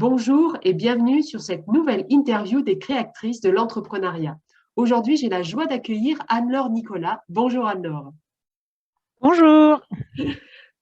Bonjour et bienvenue sur cette nouvelle interview des créatrices de l'entrepreneuriat. Aujourd'hui, j'ai la joie d'accueillir Anne-Laure Nicolas. Bonjour Anne-Laure. Bonjour.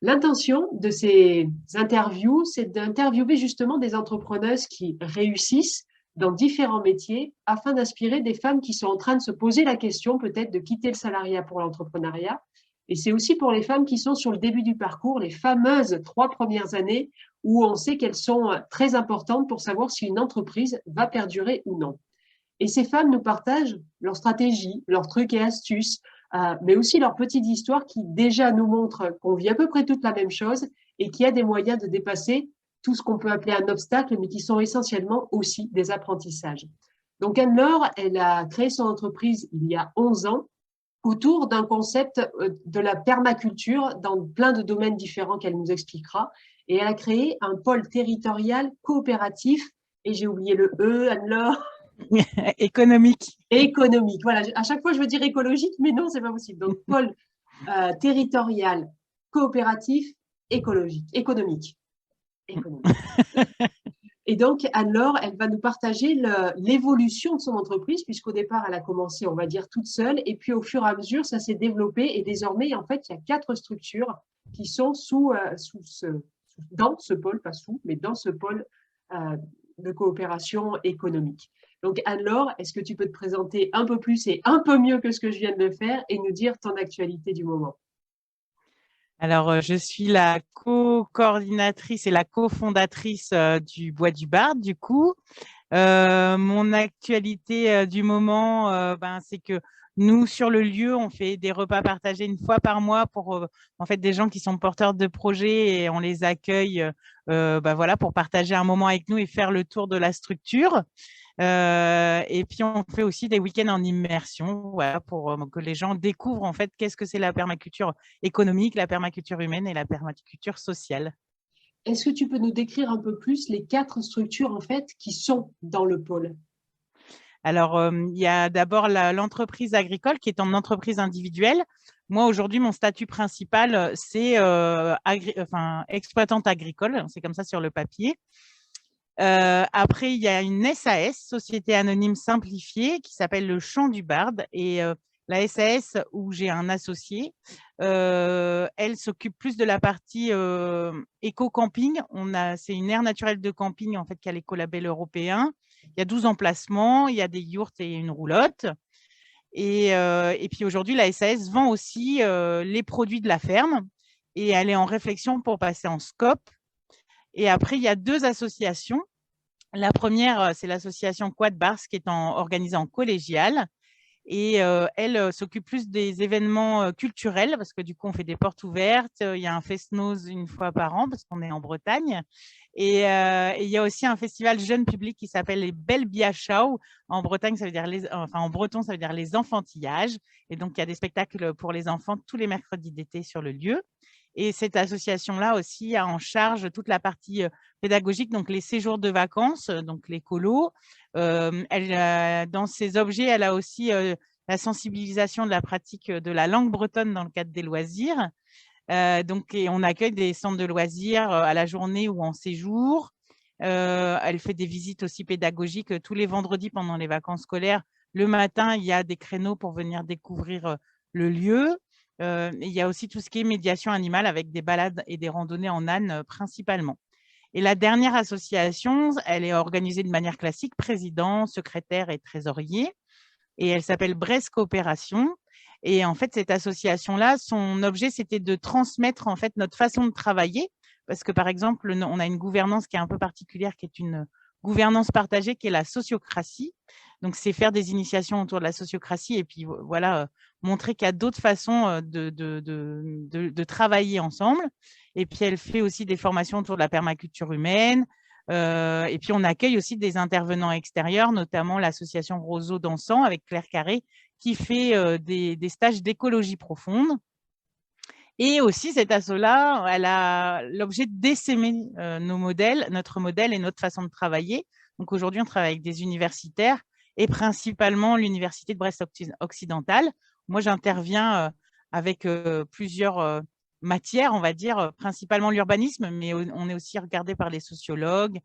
L'intention de ces interviews, c'est d'interviewer justement des entrepreneuses qui réussissent dans différents métiers afin d'inspirer des femmes qui sont en train de se poser la question peut-être de quitter le salariat pour l'entrepreneuriat. Et c'est aussi pour les femmes qui sont sur le début du parcours, les fameuses 3 premières années où on sait qu'elles sont très importantes pour savoir si une entreprise va perdurer ou non. Et ces femmes nous partagent leurs stratégies, leurs trucs et astuces, mais aussi leurs petites histoires qui déjà nous montrent qu'on vit à peu près toute la même chose et qu'il y a des moyens de dépasser tout ce qu'on peut appeler un obstacle, mais qui sont essentiellement aussi des apprentissages. Donc Anne-Laure, elle a créé son entreprise il y a 11 ans autour d'un concept de la permaculture dans plein de domaines différents qu'elle nous expliquera. Et elle a créé un pôle territorial coopératif, et j'ai oublié le E, Anne-Laure, Économique. économique. Voilà, à chaque fois je veux dire écologique, mais non, c'est pas possible. Donc pôle territorial coopératif écologique, économique. Économique. Et donc, Anne-Laure, elle va nous partager l'évolution de son entreprise, puisqu'au départ, elle a commencé, on va dire, toute seule. Et puis, au fur et à mesure, ça s'est développé. Et désormais, en fait, il y a 4 structures qui sont dans ce pôle, pas sous, mais dans ce pôle de coopération économique. Donc, Anne-Laure, est-ce que tu peux te présenter un peu plus et un peu mieux que ce que je viens de faire et nous dire ton actualité du moment? Alors, je suis la co-coordinatrice et la cofondatrice du Bois du Bard, du coup. Mon actualité du moment, c'est que nous, sur le lieu, on fait des repas partagés une fois par mois pour en fait, des gens qui sont porteurs de projets et on les accueille voilà, pour partager un moment avec nous et faire le tour de la structure. Et puis, on fait aussi des week-ends en immersion, voilà, pour que les gens découvrent en fait qu'est-ce que c'est la permaculture économique, la permaculture humaine et la permaculture sociale. Est-ce que tu peux nous décrire un peu plus les 4 structures, en fait, qui sont dans le pôle? Alors, il y a d'abord l'entreprise agricole qui est en entreprise individuelle. Moi, aujourd'hui, mon statut principal, c'est exploitante agricole, c'est comme ça sur le papier. Après, il y a une SAS, Société anonyme simplifiée, qui s'appelle le Champ du Barde. Et la SAS, où j'ai un associé, elle s'occupe plus de la partie éco-camping. C'est une aire naturelle de camping en fait, qui a l'écolabel européen. Il y a 12 emplacements, il y a des yourtes et une roulotte. Et puis aujourd'hui, la SAS vend aussi les produits de la ferme et elle est en réflexion pour passer en SCOP. Et après, il y a 2 associations. La première, c'est l'association Quad Bars qui est organisée en collégial. Et elle s'occupe plus des événements culturels parce que du coup, on fait des portes ouvertes. Il y a un Fest-Noz une fois par an parce qu'on est en Bretagne. Et il y a aussi un festival jeune public qui s'appelle les Belles Biachau. En Bretagne, ça veut dire en breton, ça veut dire les enfantillages. Et donc, il y a des spectacles pour les enfants tous les mercredis d'été sur le lieu. Et cette association-là aussi a en charge toute la partie pédagogique, donc les séjours de vacances, donc les colos. Dans ses objets, elle a aussi la sensibilisation de la pratique de la langue bretonne dans le cadre des loisirs. Et on accueille des centres de loisirs à la journée ou en séjour. Elle fait des visites aussi pédagogiques tous les vendredis pendant les vacances scolaires. Le matin, il y a des créneaux pour venir découvrir le lieu. Il y a aussi tout ce qui est médiation animale avec des balades et des randonnées en âne principalement. Et la dernière association, elle est organisée de manière classique, président, secrétaire et trésorier. Et elle s'appelle Brest Coopération. Et en fait, cette association-là, son objet, c'était de transmettre en fait notre façon de travailler. Parce que, par exemple, on a une gouvernance qui est un peu particulière, qui est une gouvernance partagée, qui est la sociocratie. Donc, c'est faire des initiations autour de la sociocratie et puis voilà, montrer qu'il y a d'autres façons de travailler ensemble. Et puis, elle fait aussi des formations autour de la permaculture humaine. Et puis, on accueille aussi des intervenants extérieurs, notamment l'association Roseau Dansant avec Claire Carré, qui fait des stages d'écologie profonde. Et aussi, cette asso-là, elle a l'objet d'essaimer nos modèles, notre modèle et notre façon de travailler. Donc, aujourd'hui, on travaille avec des universitaires et principalement l'Université de Brest Occidental. Moi, j'interviens avec plusieurs matières, on va dire, principalement l'urbanisme, mais on est aussi regardé par les sociologues,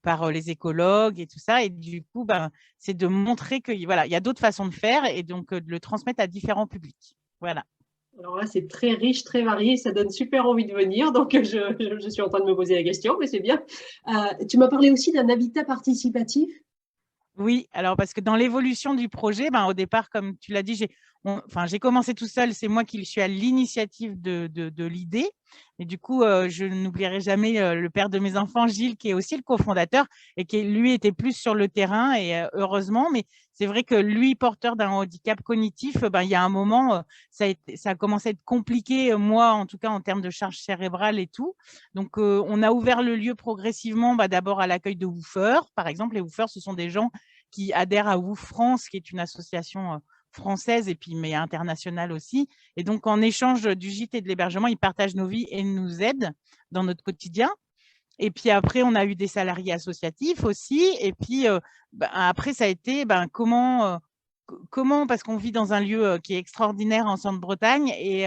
par les écologues et tout ça. Et du coup, ben, c'est de montrer qu'il voilà, y a d'autres façons de faire et donc de le transmettre à différents publics. Voilà. Alors là, c'est très riche, très varié, ça donne super envie de venir. Donc, je suis en train de me poser la question, mais c'est bien. Tu m'as parlé aussi d'un habitat participatif. Oui, alors parce que dans l'évolution du projet, ben, au départ, comme tu l'as dit, j'ai commencé tout seul, c'est moi qui suis à l'initiative de l'idée. Et du coup, je n'oublierai jamais le père de mes enfants, Gilles, qui est aussi le cofondateur et qui, lui, était plus sur le terrain et heureusement, mais c'est vrai que lui, porteur d'un handicap cognitif, ben, il y a un moment, ça a commencé à être compliqué, moi, en tout cas, en termes de charge cérébrale et tout. Donc, on a ouvert le lieu progressivement, bah, d'abord à l'accueil de woofers. Par exemple, les woofers, ce sont des gens qui adhèrent à Woof France, qui est une association française et puis mais internationale aussi. Et donc, en échange du gîte et de l'hébergement, ils partagent nos vies et nous aident dans notre quotidien. Et puis après, on a eu des salariés associatifs aussi. Et puis après, ça a été comment, parce qu'on vit dans un lieu qui est extraordinaire en Centre-Bretagne, et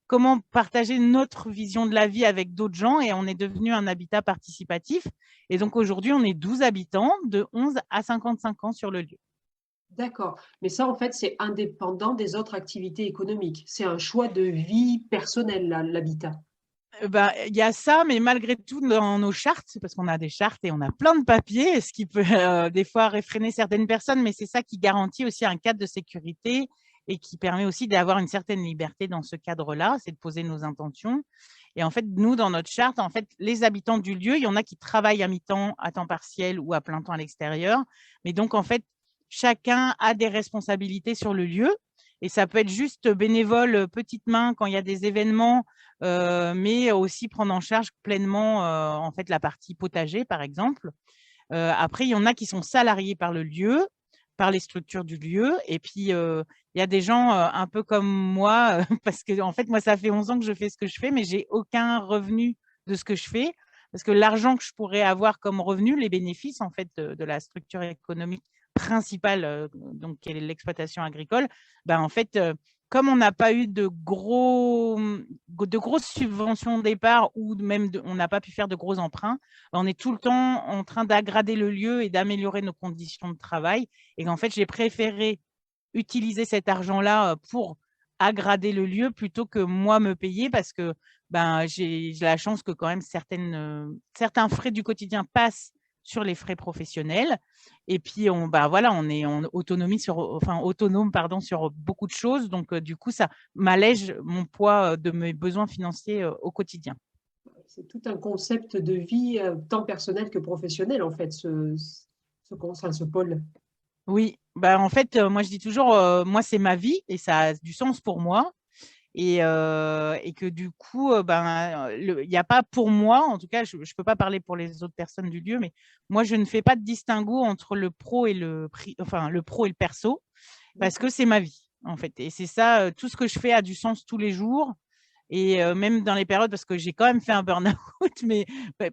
comment partager notre vision de la vie avec d'autres gens. Et on est devenu un habitat participatif. Et donc aujourd'hui, on est 12 habitants de 11 à 55 ans sur le lieu. D'accord. Mais ça, en fait, c'est indépendant des autres activités économiques. C'est un choix de vie personnelle, l'habitat. Ben, il y a ça, mais malgré tout, dans nos chartes, parce qu'on a des chartes et on a plein de papiers, ce qui peut des fois réfréner certaines personnes, mais c'est ça qui garantit aussi un cadre de sécurité et qui permet aussi d'avoir une certaine liberté dans ce cadre-là, c'est de poser nos intentions. Et en fait, nous, dans notre charte, en fait, les habitants du lieu, il y en a qui travaillent à mi-temps, à temps partiel ou à plein temps à l'extérieur. Mais donc, en fait, chacun a des responsabilités sur le lieu. Et ça peut être juste bénévole, petite main quand il y a des événements, mais aussi prendre en charge pleinement en fait la partie potager, par exemple. Après, il y en a qui sont salariés par le lieu, par les structures du lieu. Et puis, il y a des gens un peu comme moi, parce que en fait, moi, ça fait 11 ans que je fais ce que je fais, mais j'ai aucun revenu de ce que je fais. Parce que l'argent que je pourrais avoir comme revenu, les bénéfices en fait de la structure économique principale, donc qui est l'exploitation agricole, ben, en fait, comme on n'a pas eu de grosses subventions au départ ou même on n'a pas pu faire de gros emprunts, on est tout le temps en train d'aggrader le lieu et d'améliorer nos conditions de travail. Et en fait, j'ai préféré utiliser cet argent-là pour aggrader le lieu plutôt que moi me payer parce que ben, j'ai la chance que quand même certains frais du quotidien passent sur les frais professionnels. Et puis, voilà, on est autonome pardon, sur beaucoup de choses. Donc, du coup, ça m'allège mon poids de mes besoins financiers au quotidien. C'est tout un concept de vie, tant personnel que professionnel, en fait, ce pôle. Oui, bah, en fait, moi, je dis toujours, moi, c'est ma vie et ça a du sens pour moi. Et que du coup, il n'y a pas pour moi, en tout cas, je ne peux pas parler pour les autres personnes du lieu, mais moi, je ne fais pas de distinguo entre le pro et le pro et le perso, parce que c'est ma vie, en fait. Et c'est ça, tout ce que je fais a du sens tous les jours. Et même dans les périodes, parce que j'ai quand même fait un burn-out, mais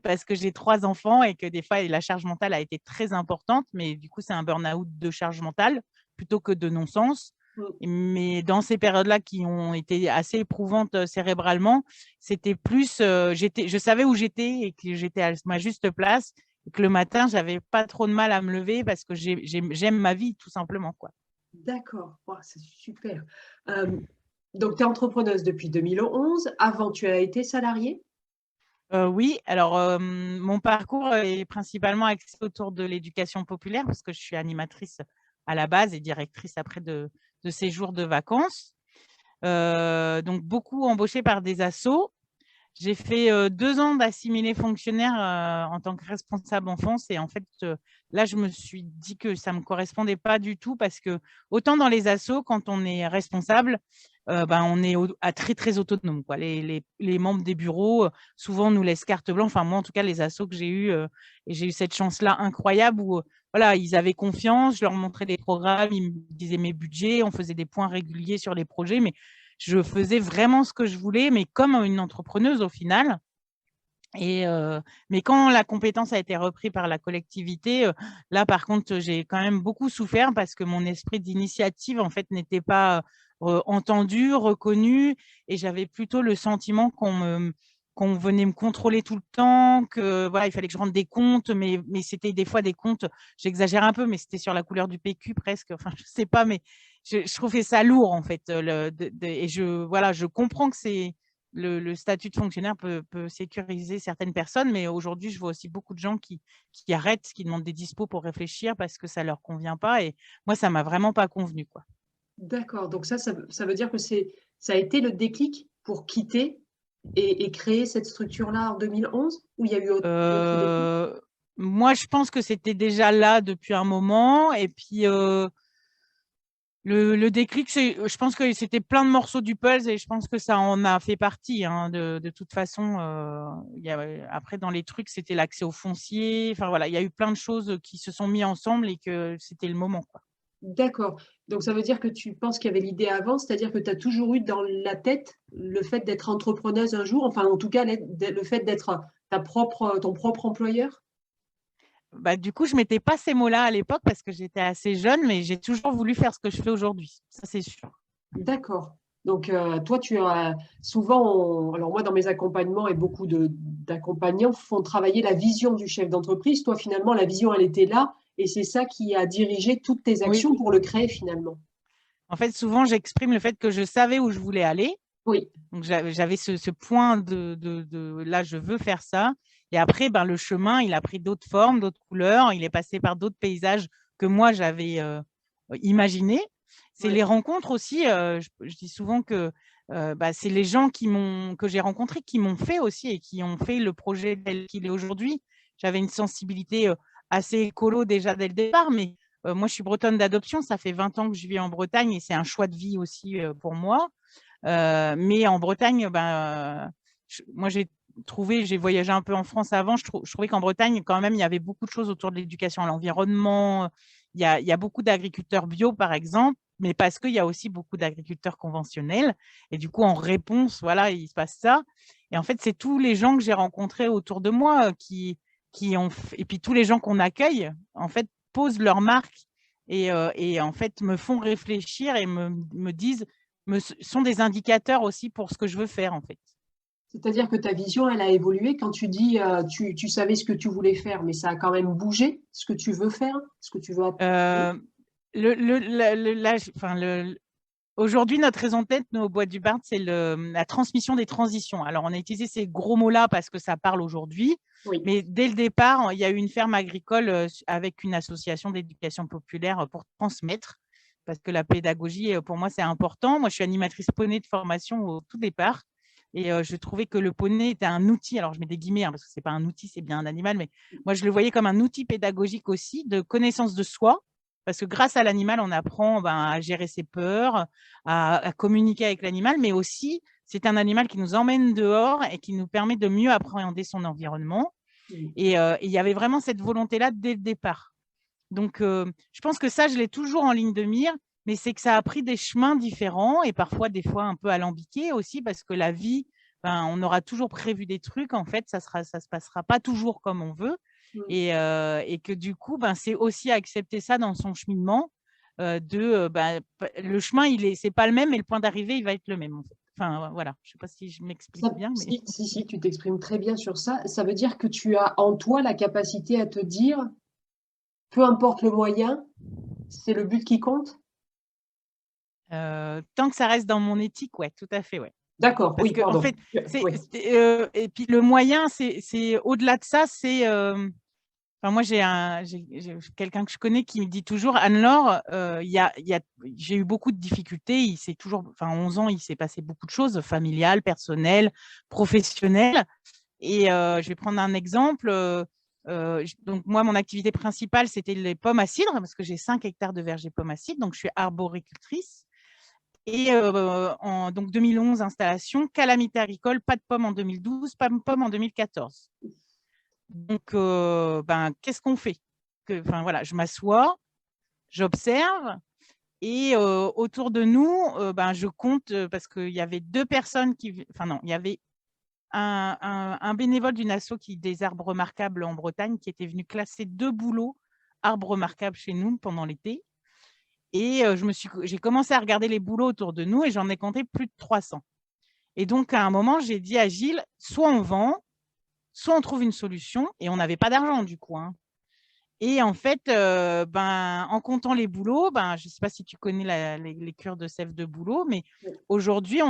parce que j'ai 3 enfants et que des fois, la charge mentale a été très importante, mais du coup, c'est un burn-out de charge mentale plutôt que de non-sens. Mais dans ces périodes-là qui ont été assez éprouvantes cérébralement, c'était plus, je savais où j'étais et que j'étais à ma juste place et que le matin, j'avais pas trop de mal à me lever parce que j'aime ma vie, tout simplement, quoi. D'accord, wow, c'est super. Donc, tu es entrepreneuse depuis 2011. Avant, tu as été salariée? Oui, alors, mon parcours est principalement axé autour de l'éducation populaire parce que je suis animatrice à la base et directrice après de séjours de vacances. Donc beaucoup embauchée par des assos. J'ai fait 2 ans d'assimilé fonctionnaire en tant que responsable enfance et en fait, là, je me suis dit que ça ne me correspondait pas du tout parce que autant dans les assos, quand on est responsable, on est très, très autonome, quoi. Les membres des bureaux, souvent, nous laissent carte blanche. Enfin, moi, en tout cas, les assos que j'ai eus, et j'ai eu cette chance-là incroyable où voilà, ils avaient confiance, je leur montrais des programmes, ils me disaient mes budgets, on faisait des points réguliers sur les projets, mais je faisais vraiment ce que je voulais, mais comme une entrepreneuse au final. Mais quand la compétence a été reprise par la collectivité, là, par contre, j'ai quand même beaucoup souffert parce que mon esprit d'initiative, en fait, n'était pas entendu, reconnu, et j'avais plutôt le sentiment qu'on venait me contrôler tout le temps, que voilà, il fallait que je rende des comptes, mais c'était des fois des comptes, j'exagère un peu, mais c'était sur la couleur du PQ presque. Enfin, je sais pas, mais je trouvais ça lourd en fait. Et je comprends que c'est le statut de fonctionnaire peut sécuriser certaines personnes, mais aujourd'hui, je vois aussi beaucoup de gens qui arrêtent, qui demandent des dispos pour réfléchir parce que ça leur convient pas. Et moi, ça m'a vraiment pas convenu, quoi. D'accord, donc ça veut dire que ça a été le déclic pour quitter et créer cette structure-là en 2011, ou il y a eu d'autres déclics? Moi, je pense que c'était déjà là depuis un moment. Et puis, le déclic, je pense que c'était plein de morceaux du puzzle et je pense que ça en a fait partie, hein, de toute façon. Après, dans les trucs, c'était l'accès au foncier. Enfin, voilà, il y a eu plein de choses qui se sont mis ensemble et que c'était le moment, quoi. D'accord. Donc ça veut dire que tu penses qu'il y avait l'idée avant, c'est-à-dire que tu as toujours eu dans la tête le fait d'être entrepreneuse un jour, enfin en tout cas le fait d'être ton propre employeur? Bah, du coup, je ne mettais pas ces mots-là à l'époque parce que j'étais assez jeune, mais j'ai toujours voulu faire ce que je fais aujourd'hui. Ça, c'est sûr. D'accord. Donc toi, tu as souvent, alors moi dans mes accompagnements et beaucoup d'accompagnants font travailler la vision du chef d'entreprise. Toi, finalement, la vision, elle était là et c'est ça qui a dirigé toutes tes Oui. actions pour le créer finalement. En fait, souvent, j'exprime le fait que je savais où je voulais aller. Oui. Donc, j'avais ce point de là, je veux faire ça. Et après, ben, le chemin, il a pris d'autres formes, d'autres couleurs. Il est passé par d'autres paysages que moi, j'avais imaginés. C'est Ouais. les rencontres aussi. Je dis souvent que bah, c'est les gens que j'ai rencontrés qui m'ont fait aussi et qui ont fait le projet tel qu'il est aujourd'hui. J'avais une sensibilité assez écolo déjà dès le départ, mais moi, je suis bretonne d'adoption. Ça fait 20 ans que je vis en Bretagne et c'est un choix de vie aussi pour moi. Mais en Bretagne, ben, moi, j'ai voyagé un peu en France avant. Je trouvais qu'en Bretagne, quand même, il y avait beaucoup de choses autour de l'éducation à l'environnement. Il y a beaucoup d'agriculteurs bio, par exemple, mais parce qu'il y a aussi beaucoup d'agriculteurs conventionnels. Et du coup, en réponse, voilà, il se passe ça. Et en fait, c'est tous les gens que j'ai rencontrés autour de moi qui ont, et puis tous les gens qu'on accueille, en fait, posent leur marque et en fait, me font réfléchir et me disent, sont des indicateurs aussi pour ce que je veux faire, en fait. C'est-à-dire que ta vision, elle a évolué quand tu dis, tu savais ce que tu voulais faire, mais ça a quand même bougé, ce que tu veux faire, ce que tu veux atteindre. Euh, enfin, aujourd'hui, notre raison d'être, nous, au Bois du Barth, c'est la transmission des transitions. Alors, on a utilisé ces gros mots-là parce que ça parle aujourd'hui, Oui. mais dès le départ, il y a eu une ferme agricole avec une association d'éducation populaire pour transmettre, parce que la pédagogie, pour moi, c'est important. Moi, je suis animatrice poney de formation au tout départ, et je trouvais que le poney était un outil. Alors, je mets des guillemets, hein, parce que ce n'est pas un outil, c'est bien un animal, mais moi, je le voyais comme un outil pédagogique aussi de connaissance de soi, parce que grâce à l'animal, on apprend à gérer ses peurs, à communiquer avec l'animal, mais aussi, c'est un animal qui nous emmène dehors et qui nous permet de mieux appréhender son environnement. Mm. Et il y avait vraiment cette volonté-là dès le départ. Donc, je pense que ça, je l'ai toujours en ligne de mire, mais c'est que ça a pris des chemins différents et parfois, des fois, un peu alambiqués aussi, parce que la vie, ben, on aura toujours prévu des trucs. En fait, ça se passera pas toujours comme on veut. Mm. Et que du coup, ben, c'est aussi accepter ça dans son cheminement. Ben, le chemin, c'est pas le même, mais le point d'arrivée, il va être le même. En fait. Enfin, voilà. Je sais pas si je m'explique bien, mais Si, tu t'exprimes très bien sur ça. Ça veut dire que tu as en toi la capacité à te dire, peu importe le moyen, c'est le but qui compte? tant que ça reste dans mon éthique, ouais, tout à fait, ouais. D'accord, Parce oui, que en pardon. fait, Oui. et puis le moyen, c'est au-delà de ça, c'est enfin, moi j'ai quelqu'un que je connais qui me dit toujours, Anne-Laure, j'ai eu beaucoup de difficultés, il s'est toujours, enfin 11 ans, il s'est passé beaucoup de choses, familiales, personnelles, professionnelles. Et je vais prendre un exemple. Donc moi, mon activité principale, c'était les pommes à cidre, parce que j'ai 5 hectares de vergers pommes à cidre, donc je suis arboricultrice. Et donc 2011, installation, calamité agricole, pas de pommes en 2012, pas de pommes en 2014. Donc, ben, qu'est-ce qu'on fait? Enfin, voilà, je m'assois, j'observe et autour de nous, ben, je compte parce qu'il y avait 2 personnes enfin non, il y avait un bénévole d'une asso des arbres remarquables en Bretagne qui était venu classer 2 bouleaux arbres remarquables chez nous pendant l'été. Et j'ai commencé à regarder les bouleaux autour de nous et j'en ai compté plus de 300. Et donc, à un moment, j'ai dit à Gilles, soit on vend, soit on trouve une solution. Et on n'avait pas d'argent, du coup, hein. Et en fait, en comptant les boulots, je ne sais pas si tu connais les cures de sève de boulot, mais aujourd'hui,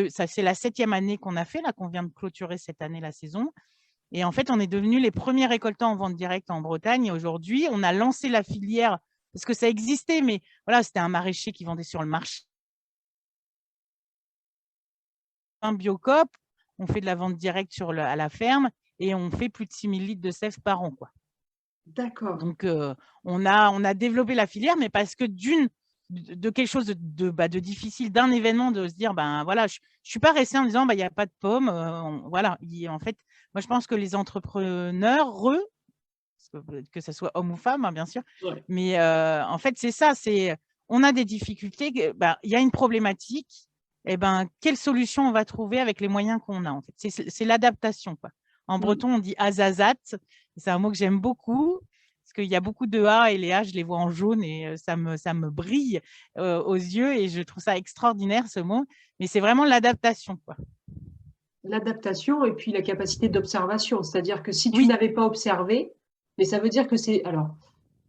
c'est la 7e année qu'on a fait, là, qu'on vient de clôturer cette année la saison. Et en fait, on est devenus les premiers récoltants en vente directe en Bretagne. Et aujourd'hui, on a lancé la filière parce que ça existait, mais voilà, c'était un maraîcher qui vendait sur le marché. Un Biocoop, on fait de la vente directe à la ferme et on fait plus de 6000 litres de sève par an, quoi. D'accord. Donc, on a développé la filière, mais parce que de quelque chose de difficile, d'un événement, de se dire, voilà, je ne suis pas restée en disant, il n'y a pas de pommes. Voilà. En fait, moi, je pense que les entrepreneurs, que ce soit homme ou femme, hein, bien sûr, mais en fait, c'est ça, on a des difficultés, il y a une problématique, et quelle solution on va trouver avec les moyens qu'on a, en fait. C'est l'adaptation, quoi. En breton, on dit azazat, c'est un mot que j'aime beaucoup, parce qu'il y a beaucoup de A, et les A, je les vois en jaune, et ça me brille aux yeux, et je trouve ça extraordinaire, ce mot, mais c'est vraiment l'adaptation, quoi. L'adaptation et puis la capacité d'observation, c'est-à-dire que si tu Oui. n'avais pas observé, mais ça veut dire que c'est, alors,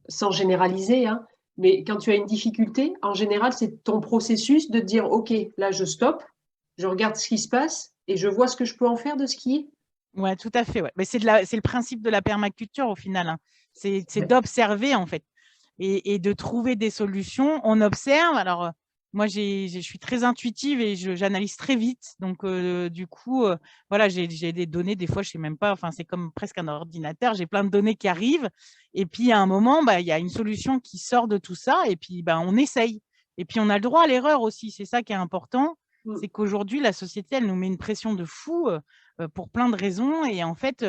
sans généraliser, hein, mais quand tu as une difficulté, en général, c'est ton processus de te dire, OK, là, je stoppe, je regarde ce qui se passe et je vois ce que je peux en faire de ce qui est. Oui, tout à fait. Ouais. Mais c'est le principe de la permaculture au final, hein. C'est d'observer, en fait, et de trouver des solutions. On observe. Alors, moi, je suis très intuitive et j'analyse très vite. Donc, du coup, voilà, j'ai des données, des fois, je ne sais même pas, enfin, c'est comme presque un ordinateur. J'ai plein de données qui arrivent. Et puis, à un moment, il y a une solution qui sort de tout ça. Et puis, on essaye. Et puis, on a le droit à l'erreur aussi. C'est ça qui est important. C'est qu'aujourd'hui, la société, elle nous met une pression de fou pour plein de raisons. Et en fait,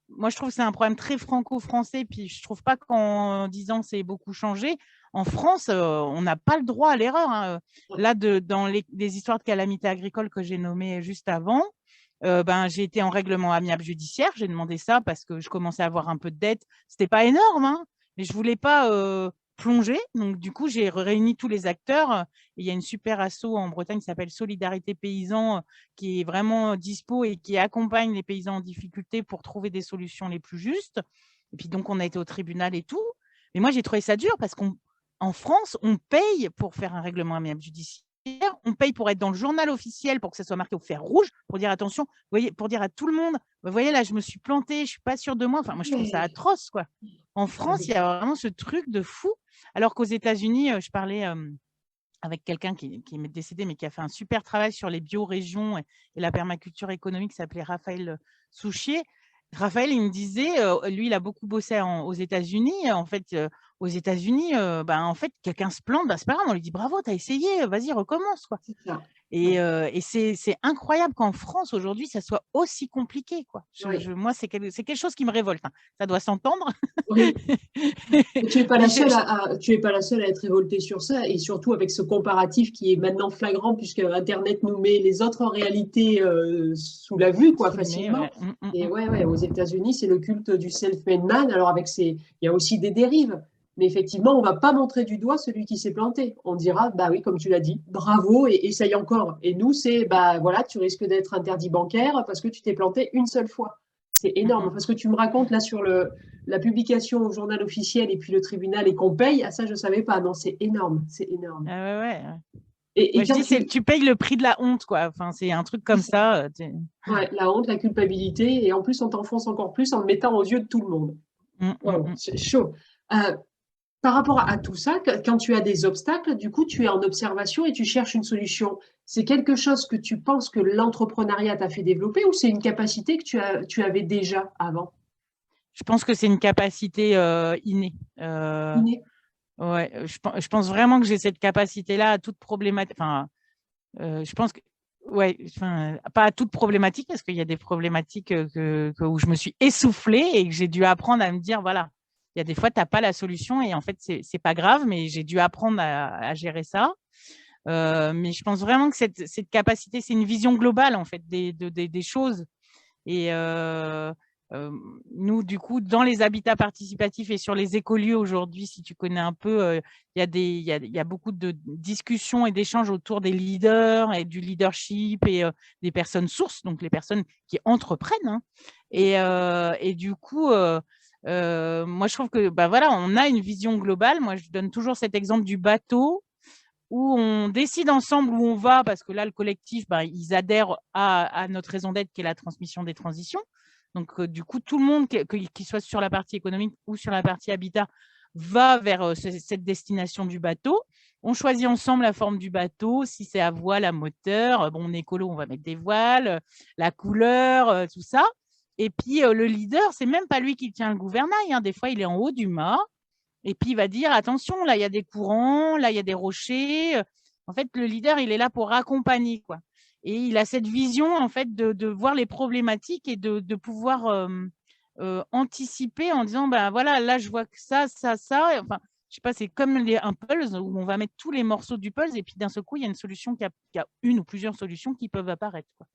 moi, je trouve que c'est un problème très franco-français. Puis, je ne trouve pas qu'en 10 ans, c'est beaucoup changé. En France, on n'a pas le droit à l'erreur, hein. Là, dans les histoires de calamités agricoles que j'ai nommées juste avant, j'ai été en règlement amiable judiciaire. J'ai demandé ça parce que je commençais à avoir un peu de dette. Ce n'était pas énorme, hein, mais je ne voulais pas plonger. Donc, du coup, j'ai réuni tous les acteurs. Il y a une super asso en Bretagne qui s'appelle Solidarité Paysans, qui est vraiment dispo et qui accompagne les paysans en difficulté pour trouver des solutions les plus justes. Et puis, donc, on a été au tribunal et tout. Mais moi, j'ai trouvé ça dur parce qu'en France, on paye pour faire un règlement amiable judiciaire. On paye pour être dans le journal officiel, pour que ça soit marqué au fer rouge, pour dire attention, vous voyez, pour dire à tout le monde, vous voyez, là, je me suis plantée, je ne suis pas sûre de moi. Enfin, moi, je trouve ça atroce, quoi. En France, il y a vraiment ce truc de fou. Alors qu'aux États-Unis, je parlais avec quelqu'un qui est décédé, mais qui a fait un super travail sur les biorégions et la permaculture économique, qui s'appelait Raphaël Souchier. Raphaël, il me disait, lui, il a beaucoup bossé aux États-Unis. En fait, aux États-Unis, en fait, quelqu'un se plante, c'est pas grave, on lui dit bravo, tu as essayé, vas-y, recommence, quoi. Et c'est incroyable qu'en France, aujourd'hui, ça soit aussi compliqué, quoi. Moi, c'est quelque chose qui me révolte, hein. Ça doit s'entendre. Oui. Mais tu n'es pas la seule tu es pas la seule à être révoltée sur ça, et surtout avec ce comparatif qui est maintenant flagrant, puisque Internet nous met les autres réalités sous la vue, quoi, facilement. Et aux États-Unis, c'est le culte du self-made man. Alors il y a aussi des dérives. Mais effectivement, on ne va pas montrer du doigt celui qui s'est planté. On dira, bah oui, comme tu l'as dit, bravo et essaye encore. Et nous, c'est, voilà, tu risques d'être interdit bancaire parce que tu t'es planté une seule fois. C'est énorme. Parce que tu me racontes là sur la publication au journal officiel et puis le tribunal et qu'on paye, ça, je ne savais pas. Non, c'est énorme. C'est énorme. Et je dis, tu payes le prix de la honte, quoi. Enfin, c'est un truc comme ça. Ouais, la honte, la culpabilité. Et en plus, on t'enfonce encore plus en le mettant aux yeux de tout le monde. C'est chaud. Par rapport à tout ça, quand tu as des obstacles, du coup, tu es en observation et tu cherches une solution. C'est quelque chose que tu penses que l'entrepreneuriat t'a fait développer, ou c'est une capacité que tu avais déjà avant? Je pense que c'est une capacité innée. Innée. Ouais, je pense vraiment que j'ai cette capacité-là à toute problématique. Enfin, je pense que, ouais, enfin, pas à toute problématique, parce qu'il y a des problématiques où je me suis essoufflée et que j'ai dû apprendre à me dire, voilà, il y a des fois, tu n'as pas la solution et en fait, c'est pas grave, mais j'ai dû apprendre à gérer ça. Mais je pense vraiment que cette capacité, c'est une vision globale, en fait, des choses. Et nous, du coup, dans les habitats participatifs et sur les écolieux aujourd'hui, si tu connais un peu, il y a beaucoup de discussions et d'échanges autour des leaders et du leadership et des personnes sources, donc les personnes qui entreprennent. Hein. Et du coup, moi, je trouve que bah, voilà, on a une vision globale. Moi, je donne toujours cet exemple du bateau où on décide ensemble où on va, parce que là, le collectif, bah, ils adhèrent à notre raison d'être qui est la transmission des transitions. Donc, du coup, tout le monde, qu'il soit sur la partie économique ou sur la partie habitat, va vers cette destination du bateau. On choisit ensemble la forme du bateau, si c'est à voile, à moteur. Bon, on est écolo, on va mettre des voiles, la couleur, tout ça. Et puis, le leader, c'est même pas lui qui tient le gouvernail. Hein. Des fois, il est en haut du mât. Et puis, il va dire, attention, là, il y a des courants, là, il y a des rochers. En fait, le leader, il est là pour accompagner, quoi. Et il a cette vision, en fait, de voir les problématiques et de pouvoir anticiper en disant, ben voilà, là, je vois que ça, ça, ça. Enfin, je sais pas, c'est comme un puzzle où on va mettre tous les morceaux du puzzle et puis d'un seul coup, il y a une solution, il y a une ou plusieurs solutions qui peuvent apparaître, quoi.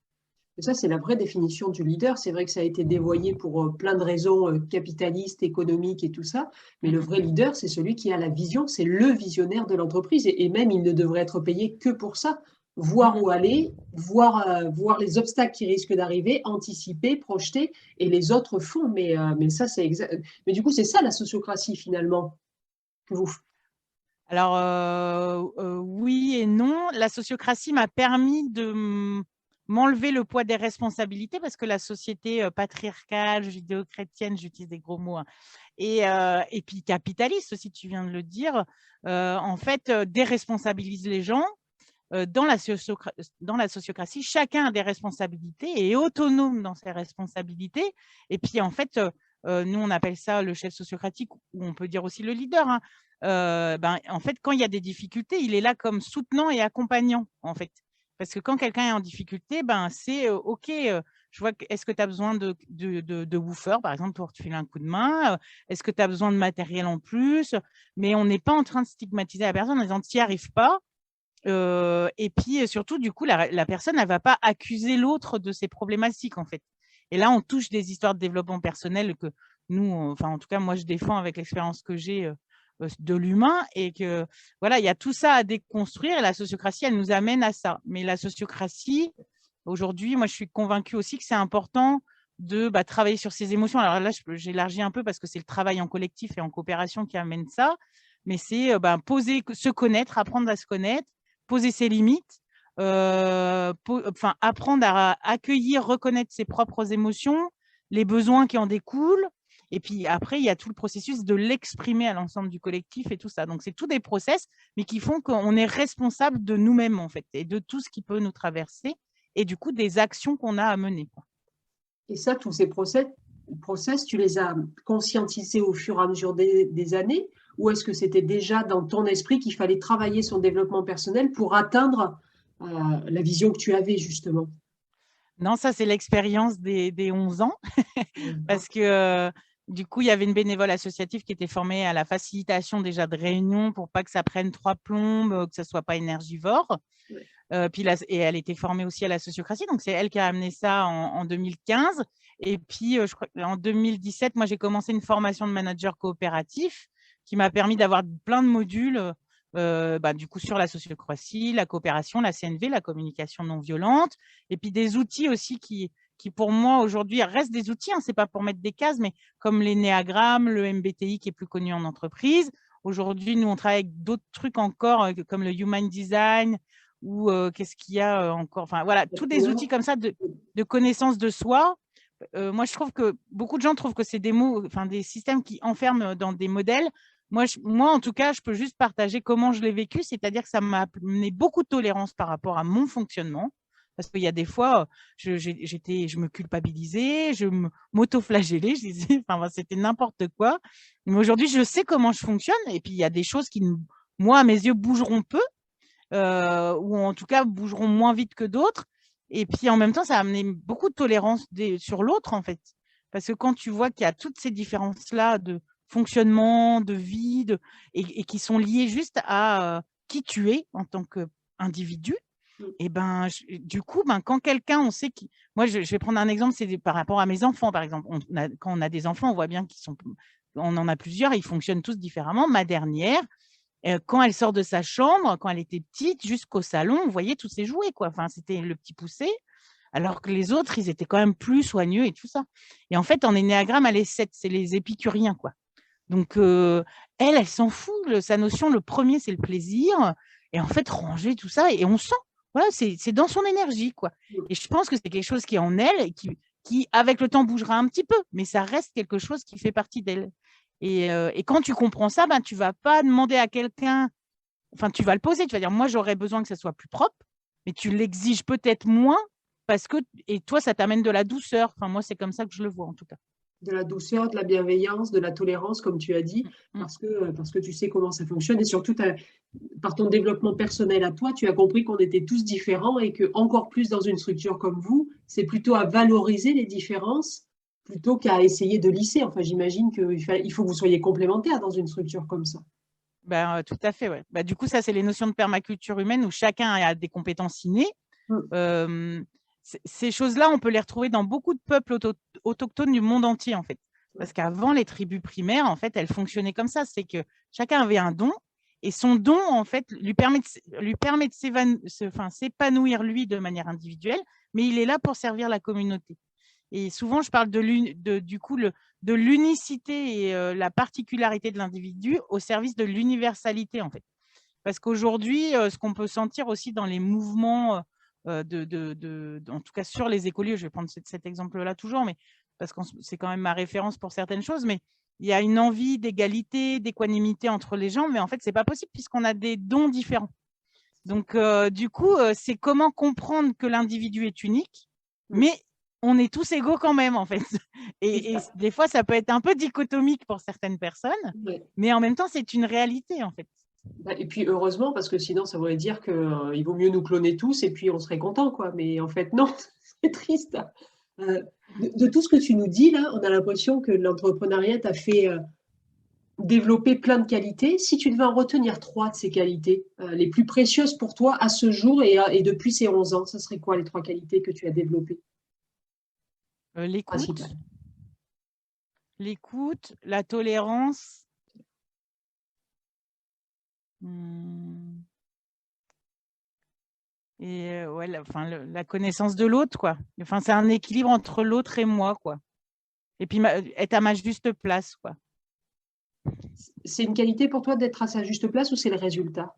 Et ça, c'est la vraie définition du leader. C'est vrai que ça a été dévoyé pour plein de raisons capitalistes, économiques et tout ça. Mais le vrai leader, c'est celui qui a la vision, c'est le visionnaire de l'entreprise. Et même, il ne devrait être payé que pour ça. Voir où aller, voir les obstacles qui risquent d'arriver, anticiper, projeter, et les autres font. Mais ça, c'est exact. Mais du coup, c'est ça la sociocratie finalement que vous. Alors, oui et non. La sociocratie m'a permis de m'enlever le poids des responsabilités parce que la société patriarcale, judéo-chrétienne, j'utilise des gros mots, hein, et puis capitaliste aussi, tu viens de le dire, en fait, déresponsabilise les gens. Dans la sociocratie, chacun a des responsabilités et est autonome dans ses responsabilités. Et puis, en fait, nous, on appelle ça le chef sociocratique, ou on peut dire aussi le leader. Hein. En fait, quand il y a des difficultés, il est là comme soutenant et accompagnant, en fait. Parce que quand quelqu'un est en difficulté, c'est OK, je vois, est-ce que tu as besoin de woofer, par exemple, pour te filer un coup de main? Est-ce que tu as besoin de matériel en plus? Mais on n'est pas en train de stigmatiser la personne en disant, tu n'y arrives pas. Et puis surtout, du coup, la personne, elle ne va pas accuser l'autre de ses problématiques, en fait. Et là, on touche des histoires de développement personnel que nous, enfin, en tout cas, moi, je défends avec l'expérience que j'ai de l'humain et que, voilà, il y a tout ça à déconstruire et la sociocratie, elle nous amène à ça. Mais la sociocratie, aujourd'hui, moi, je suis convaincue aussi que c'est important de travailler sur ses émotions. Alors là, j'élargis un peu parce que c'est le travail en collectif et en coopération qui amène ça. Mais c'est poser, se connaître, apprendre à se connaître, poser ses limites, apprendre à accueillir, reconnaître ses propres émotions, les besoins qui en découlent. Et puis après, il y a tout le processus de l'exprimer à l'ensemble du collectif et tout ça. Donc, c'est tous des process, mais qui font qu'on est responsable de nous-mêmes, en fait, et de tout ce qui peut nous traverser, et du coup, des actions qu'on a à mener, quoi. Et ça, tous ces process, tu les as conscientisés au fur et à mesure des années, ou est-ce que c'était déjà dans ton esprit qu'il fallait travailler son développement personnel pour atteindre la vision que tu avais justement? Non, ça, c'est l'expérience des 11 ans, parce que du coup, il y avait une bénévole associative qui était formée à la facilitation déjà de réunions pour pas que ça prenne 3 plombes, que ça soit pas énergivore. Ouais. Et elle était formée aussi à la sociocratie, donc c'est elle qui a amené ça en 2015. Et puis, je crois en 2017, moi, j'ai commencé une formation de manager coopératif qui m'a permis d'avoir plein de modules, du coup, sur la sociocratie, la coopération, la CNV, la communication non violente, et puis des outils aussi qui pour moi, aujourd'hui, restent des outils, hein, c'est pas pour mettre des cases, mais comme l'énéagramme, le MBTI qui est plus connu en entreprise. Aujourd'hui, nous, on travaille avec d'autres trucs encore, comme le Human Design, ou qu'est-ce qu'il y a encore, enfin voilà, tous des outils comme ça de connaissance de soi. Moi, je trouve que beaucoup de gens trouvent que c'est des mots, enfin des systèmes qui enferment dans des modèles. Moi, en tout cas, je peux juste partager comment je l'ai vécu, c'est-à-dire que ça m'a amené beaucoup de tolérance par rapport à mon fonctionnement. Parce qu'il y a des fois, je me culpabilisais, je m'auto-flagellais, je disais, enfin, c'était n'importe quoi. Mais aujourd'hui, je sais comment je fonctionne. Et puis, il y a des choses qui, moi, à mes yeux, bougeront peu, ou en tout cas bougeront moins vite que d'autres. Et puis, en même temps, ça a amené beaucoup de tolérance sur l'autre, en fait. Parce que quand tu vois qu'il y a toutes ces différences-là de fonctionnement, de vie, et qui sont liées juste à qui tu es en tant qu'individu, Et ben, du coup, ben, quand quelqu'un, on sait qui. Moi, je vais prendre un exemple, c'est par rapport à mes enfants, par exemple. Quand on a des enfants, on voit bien on en a plusieurs, ils fonctionnent tous différemment. Ma dernière, quand elle sort de sa chambre, quand elle était petite, jusqu'au salon, on voyait tous ses jouets, quoi. Enfin, c'était le petit poussé, alors que les autres, ils étaient quand même plus soigneux et tout ça. Et en fait, en énéagramme, elle est 7, c'est les épicuriens, quoi. Donc, elle s'en fout. Sa notion, le premier, c'est le plaisir. Et en fait, ranger tout ça, et on sent, voilà, c'est dans son énergie, quoi. Et je pense que c'est quelque chose qui est en elle et qui, avec le temps, bougera un petit peu, mais ça reste quelque chose qui fait partie d'elle. Et quand tu comprends ça, ben, tu ne vas pas demander à quelqu'un, enfin, tu vas le poser, tu vas dire, moi, j'aurais besoin que ça soit plus propre, mais tu l'exiges peut-être moins parce que, et toi, ça t'amène de la douceur. Enfin, moi, c'est comme ça que je le vois, en tout cas. De la douceur, de la bienveillance, de la tolérance, comme tu as dit, Mm. parce que tu sais comment ça fonctionne et surtout, par ton développement personnel à toi, tu as compris qu'on était tous différents et que encore plus dans une structure comme vous, c'est plutôt à valoriser les différences plutôt qu'à essayer de lisser. Enfin, j'imagine qu'il faut que vous soyez complémentaires dans une structure comme ça. Ben, tout à fait, ouais. Bah, du coup, ça, c'est les notions de permaculture humaine où chacun a des compétences innées. Mm. Ces choses-là, on peut les retrouver dans beaucoup de peuples autochtones du monde entier, en fait. Parce qu'avant, les tribus primaires, en fait, elles fonctionnaient comme ça. C'est que chacun avait un don et son don, en fait, lui permet de s'épanouir, lui, de manière individuelle, mais il est là pour servir la communauté. Et souvent, je parle du coup, de l'unicité et la particularité de l'individu au service de l'universalité, en fait. Parce qu'aujourd'hui, ce qu'on peut sentir aussi dans les mouvements, en tout cas sur les écoliers, je vais prendre cet exemple-là toujours, mais parce que c'est quand même ma référence pour certaines choses, mais il y a une envie d'égalité, d'équanimité entre les gens, mais en fait, ce n'est pas possible puisqu'on a des dons différents. Donc, du coup, c'est comment comprendre que l'individu est unique, mais on est tous égaux quand même, en fait. Et des fois, ça peut être un peu dichotomique pour certaines personnes, mais en même temps, c'est une réalité, en fait. Et puis heureusement, parce que sinon ça voudrait dire qu'il vaut mieux nous cloner tous et puis on serait content, quoi. Mais en fait, non, c'est triste. De tout ce que tu nous dis là, on a l'impression que l'entrepreneuriat t'a fait développer plein de qualités. Si tu devais en retenir trois de ces qualités, les plus précieuses pour toi à ce jour et depuis ces 11 ans, ça serait quoi les trois qualités que tu as développées? L'écoute, Principales. la tolérance, hmm, et ouais, la connaissance de l'autre, quoi. Enfin, c'est un équilibre entre l'autre et moi, quoi. Et puis être à ma juste place, quoi. C'est une qualité pour toi d'être à sa juste place ou c'est le résultat?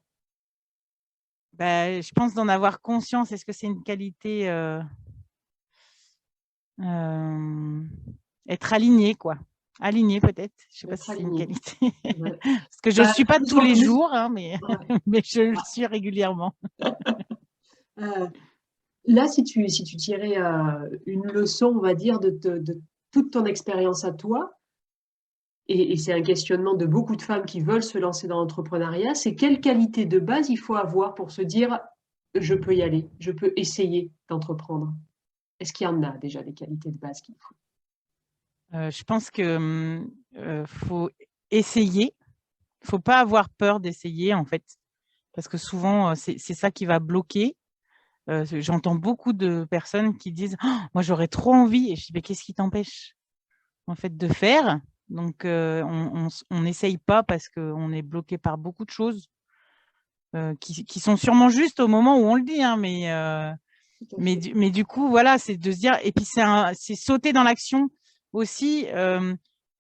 Ben, je pense d'en avoir conscience. Est-ce que c'est une qualité être aligné, quoi. Aligné, peut-être. Je ne sais pas si Être c'est une aligné. qualité. Ouais. Parce que je ne le Bah, suis pas plus tous en les plus. jours, hein, mais, Ouais. mais je le suis régulièrement. Euh, Là, si tu tirais une leçon, on va dire, de toute ton expérience à toi, et c'est un questionnement de beaucoup de femmes qui veulent se lancer dans l'entrepreneuriat, c'est quelle qualité de base il faut avoir pour se dire, je peux y aller, je peux essayer d'entreprendre. Est-ce qu'il y en a déjà des qualités de base qu'il faut? Je pense que faut essayer. Il ne faut pas avoir peur d'essayer, en fait. Parce que souvent, c'est ça qui va bloquer. J'entends beaucoup de personnes qui disent «Oh, moi, j'aurais trop envie». Et je dis «Mais qu'est-ce qui t'empêche en fait de faire?» Donc, on n'essaye pas parce qu'on est bloqué par beaucoup de choses qui sont sûrement justes au moment où on le dit, hein, Tout à fait. mais du coup, voilà, c'est de se dire, et puis c'est sauter dans l'action aussi.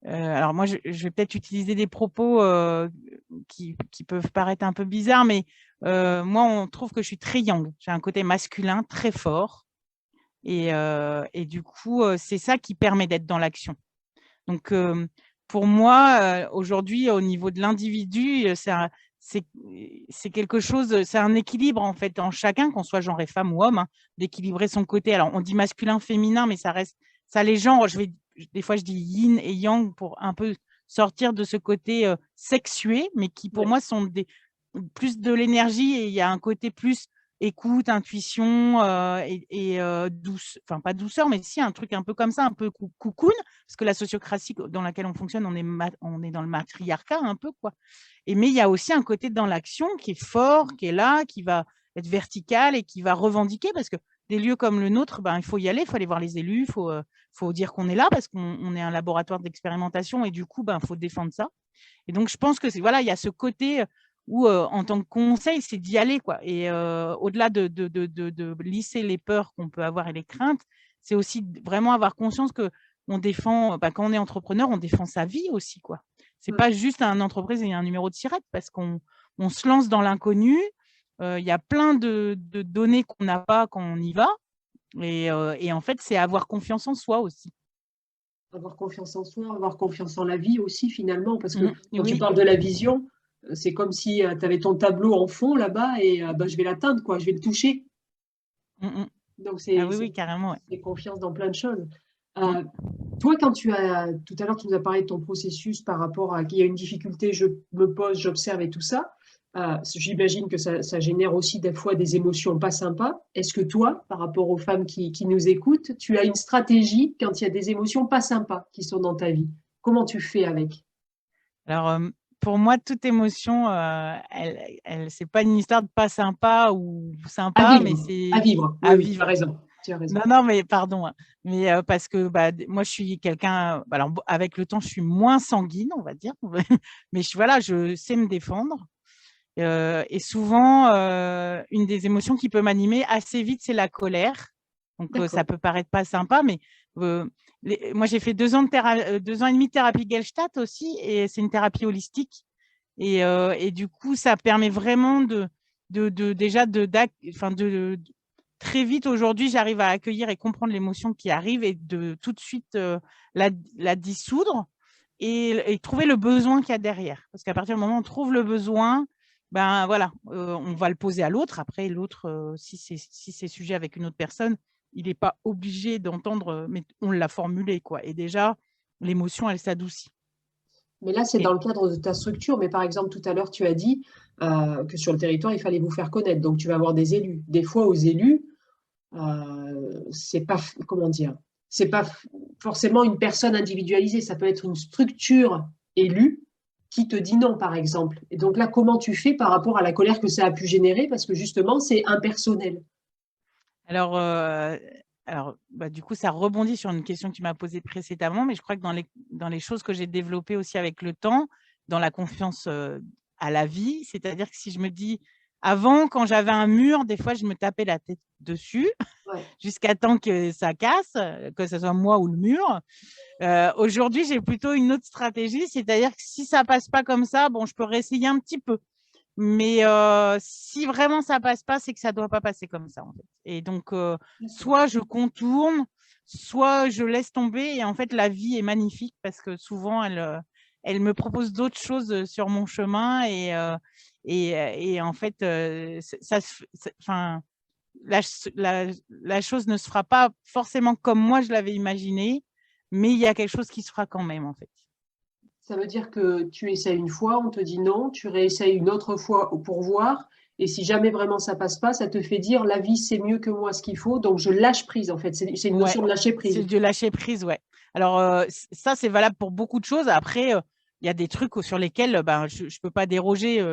Alors moi, je vais peut-être utiliser des propos qui peuvent paraître un peu bizarres, mais moi, on trouve que je suis très yang. J'ai un côté masculin très fort. Et du coup, c'est ça qui permet d'être dans l'action. Donc, pour moi, aujourd'hui, au niveau de l'individu, c'est quelque chose, c'est un équilibre en fait en chacun, qu'on soit genre et femme ou homme, hein, d'équilibrer son côté. Alors, on dit masculin, féminin, mais ça reste, ça les genres. Des fois, je dis yin et yang pour un peu sortir de ce côté sexué, mais qui pour Ouais. moi sont plus de l'énergie, et il y a un côté plus écoute, intuition et douce, enfin pas douceur, mais si un truc un peu comme ça, un peu cocoon, parce que la sociocratie dans laquelle on fonctionne, on est dans le matriarcat un peu, quoi. Mais il y a aussi un côté dans l'action qui est fort, qui est là, qui va être vertical et qui va revendiquer, parce que des lieux comme le nôtre, ben, il faut y aller, il faut aller voir les élus, faut dire qu'on est là parce qu'on est un laboratoire d'expérimentation et du coup, ben, faut défendre ça. Et donc, je pense que voilà, il y a ce côté où, en tant que conseil, c'est d'y aller, quoi. Et au-delà de lisser les peurs qu'on peut avoir et les craintes, c'est aussi vraiment avoir conscience que on défend, quand on est entrepreneur, on défend sa vie aussi, quoi. C'est pas juste une entreprise et un numéro de SIRET parce qu'on se lance dans l'inconnu. Il y a plein de données qu'on n'a pas quand on y va. Et en fait, c'est avoir confiance en soi aussi. Avoir confiance en soi, avoir confiance en la vie aussi finalement, parce que quand tu Oui. parles de la vision, c'est comme si tu avais ton tableau en fond là-bas et je vais l'atteindre, quoi, je vais le toucher. Donc Ah oui, carrément. Ouais. c'est confiance dans plein de choses. Mm. Toi, quand tout à l'heure, tu nous as parlé de ton processus par rapport à qu'il y a une difficulté, je me pose, j'observe et tout ça. J'imagine que ça génère aussi des fois des émotions pas sympas. Est-ce que toi, par rapport aux femmes qui nous écoutent, tu as une stratégie quand il y a des émotions pas sympas qui sont dans ta vie? Comment tu fais avec? Alors, pour moi, toute émotion, c'est pas une histoire de pas sympa ou À sympa, mais vivre, à c'est vivre. Oui, à oui, tu as vivre. raison. Tu as raison. Non, non, mais pardon, hein. Mais parce que moi, je suis quelqu'un. Alors, avec le temps, je suis moins sanguine, on va dire. Mais voilà, je sais me défendre. Et souvent, une des émotions qui peut m'animer assez vite, c'est la colère. Donc, ça D'accord. peut paraître pas sympa, mais moi, j'ai fait 2 ans, 2 ans et demi de thérapie Gestalt aussi, et c'est une thérapie holistique. Et du coup, ça permet vraiment déjà très vite aujourd'hui, j'arrive à accueillir et comprendre l'émotion qui arrive et de tout de suite la dissoudre et trouver le besoin qu'il y a derrière. Parce qu'à partir du moment où on trouve le besoin, ben voilà, on va le poser à l'autre. Après, l'autre, si c'est sujet avec une autre personne, il n'est pas obligé d'entendre, mais on l'a formulé, quoi. Et déjà, l'émotion, elle s'adoucit. Mais là, c'est Et dans le cadre de ta structure. Mais par exemple, tout à l'heure, tu as dit que sur le territoire, il fallait vous faire connaître. Donc, tu vas avoir des élus. Des fois, aux élus, c'est pas, comment dire, c'est pas forcément une personne individualisée. Ça peut être une structure élue qui te dit non, par exemple. Et donc là, comment tu fais par rapport à la colère que ça a pu générer? Parce que justement, c'est impersonnel. alors, du coup, ça rebondit sur une question que tu m'as posée précédemment, mais je crois que dans les choses que j'ai développées aussi avec le temps, dans la confiance à la vie, c'est-à-dire que si je me dis, avant, quand j'avais un mur, des fois, je me tapais la tête dessus Ouais. jusqu'à temps que ça casse, que ce soit moi ou le mur. Aujourd'hui, j'ai plutôt une autre stratégie, c'est-à-dire que si ça passe pas comme ça, bon, je peux réessayer un petit peu. Mais si vraiment ça passe pas, c'est que ça doit pas passer comme ça, en fait. Et donc, soit je contourne, soit je laisse tomber. Et en fait, la vie est magnifique parce que souvent, elle me propose d'autres choses sur mon chemin. Et en fait, enfin, la chose ne se fera pas forcément comme moi je l'avais imaginé, mais il y a quelque chose qui se fera quand même, en fait. Ça veut dire que tu essaies une fois, on te dit non, tu réessayes une autre fois pour voir. Et si jamais vraiment ça passe pas, ça te fait dire la vie c'est mieux que moi ce qu'il faut, donc je lâche prise en fait. C'est une Ouais, notion de lâcher c'est prise. du lâcher prise, ouais. Alors, ça, c'est valable pour beaucoup de choses. Après, il y a des trucs sur lesquels je ne peux pas déroger.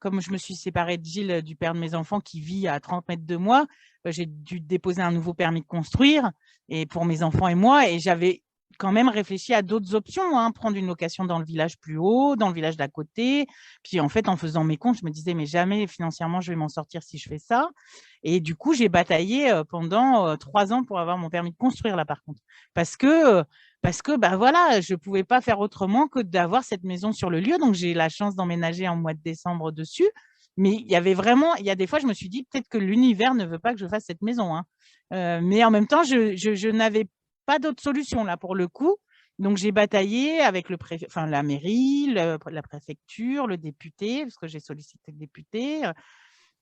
Comme je me suis séparée de Gilles, du père de mes enfants, qui vit à 30 mètres de moi, j'ai dû déposer un nouveau permis de construire et pour mes enfants et moi. Et j'avais quand même réfléchi à d'autres options, hein, prendre une location dans le village plus haut, dans le village d'à côté. Puis en fait, en faisant mes comptes, je me disais, mais jamais financièrement, je vais m'en sortir si je fais ça. Et du coup, j'ai bataillé pendant 3 ans pour avoir mon permis de construire là, par contre. Parce que voilà, je ne pouvais pas faire autrement que d'avoir cette maison sur le lieu. Donc, j'ai la chance d'emménager en mois de décembre dessus. Mais il y a des fois, je me suis dit, peut-être que l'univers ne veut pas que je fasse cette maison, hein. Mais en même temps, je n'avais pas d'autre solution là pour le coup. Donc, j'ai bataillé avec la mairie, la préfecture, le député, parce que j'ai sollicité le député.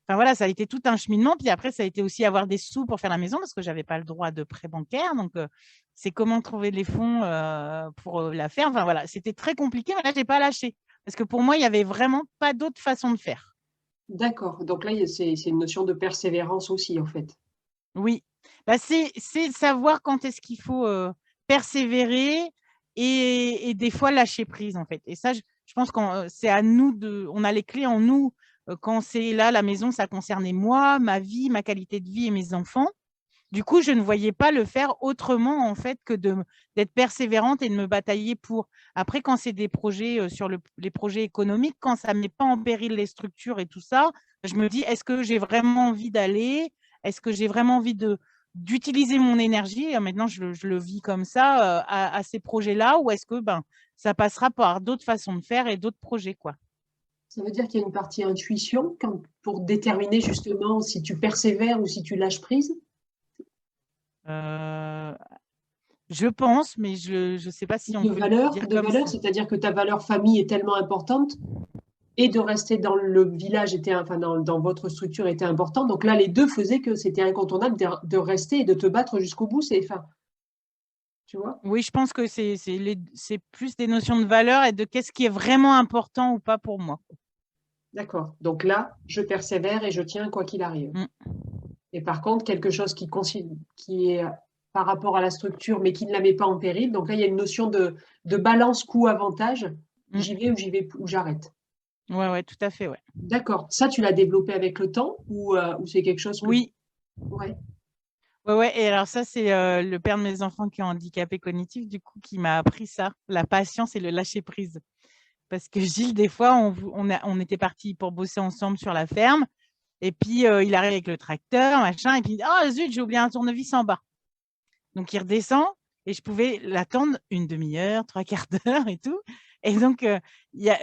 Enfin voilà, ça a été tout un cheminement. Puis après, ça a été aussi avoir des sous pour faire la maison parce que je n'avais pas le droit de prêt bancaire. Donc, c'est comment trouver les fonds pour la faire. Enfin voilà, c'était très compliqué, mais là, je n'ai pas lâché. Parce que pour moi, il n'y avait vraiment pas d'autre façon de faire. D'accord. Donc là, c'est une notion de persévérance aussi en fait. Oui, c'est savoir quand est-ce qu'il faut persévérer et des fois lâcher prise, en fait. Et ça, je pense que c'est à nous on a les clés en nous quand c'est là, la maison, ça concernait moi, ma vie, ma qualité de vie et mes enfants. Du coup, je ne voyais pas le faire autrement, en fait, que d'être persévérante et de me batailler pour. Après, quand c'est des projets sur les projets économiques, quand ça ne met pas en péril les structures et tout ça, je me dis, est-ce que j'ai vraiment envie d'aller? Est-ce que j'ai vraiment envie d'utiliser mon énergie? Maintenant, je le vis comme ça à ces projets-là, ou est-ce que ça passera par d'autres façons de faire et d'autres projets, quoi. Ça veut dire qu'il y a une partie intuition pour déterminer justement si tu persévères ou si tu lâches prise? Euh, je pense, mais je ne sais pas si on peut le dire De comme valeur, ça. c'est-à-dire que ta valeur famille est tellement importante et de rester dans le village enfin dans votre structure était important. Donc là, les deux faisaient que c'était incontournable de rester et de te battre jusqu'au bout. Enfin, tu vois? Oui, je pense que c'est plus des notions de valeur et de qu'est-ce qui est vraiment important ou pas pour moi. D'accord. Donc là, je persévère et je tiens quoi qu'il arrive. Mm. Et par contre, quelque chose qui est par rapport à la structure, mais qui ne la met pas en péril. Donc là, il y a une notion de balance coût-avantage. Mm. J'y vais ou j'y vais ou j'arrête. Ouais, ouais, tout à fait, ouais. D'accord. Ça, tu l'as développé avec le temps ou c'est quelque chose que... Oui, Ouais, ouais, ouais. Et alors ça, c'est le père de mes enfants qui est handicapé cognitif, du coup, qui m'a appris ça, la patience et le lâcher prise. Parce que Gilles, des fois, on était partis pour bosser ensemble sur la ferme, et puis il arrive avec le tracteur, machin, et puis il dit, oh zut, j'ai oublié un tournevis en bas. Donc, il redescend et je pouvais l'attendre une demi-heure, trois quarts d'heure et tout. Et donc,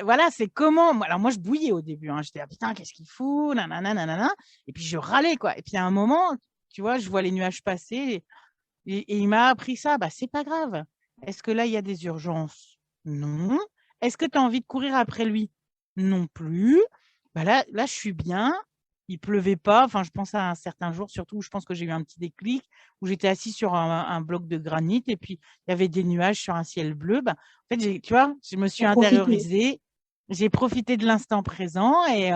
voilà, c'est comment. Alors, moi, je bouillais au début. Hein. J'étais, ah, putain, qu'est-ce qu'il fout? Nanana, nanana. Et puis, je râlais, quoi. Et puis, à un moment, tu vois, je vois les nuages passer et il m'a appris ça. Bah, c'est pas grave. Est-ce que là, il y a des urgences? Non. Est-ce que tu as envie de courir après lui? Non plus. Bah, là, je suis bien. Il pleuvait pas. Enfin, je pense à un certain jour, surtout, où je pense que j'ai eu un petit déclic, où j'étais assis sur un bloc de granit et puis il y avait des nuages sur un ciel bleu. Bah, en fait, tu vois, je me suis pour profiter. intériorisée. J'ai profité de l'instant présent et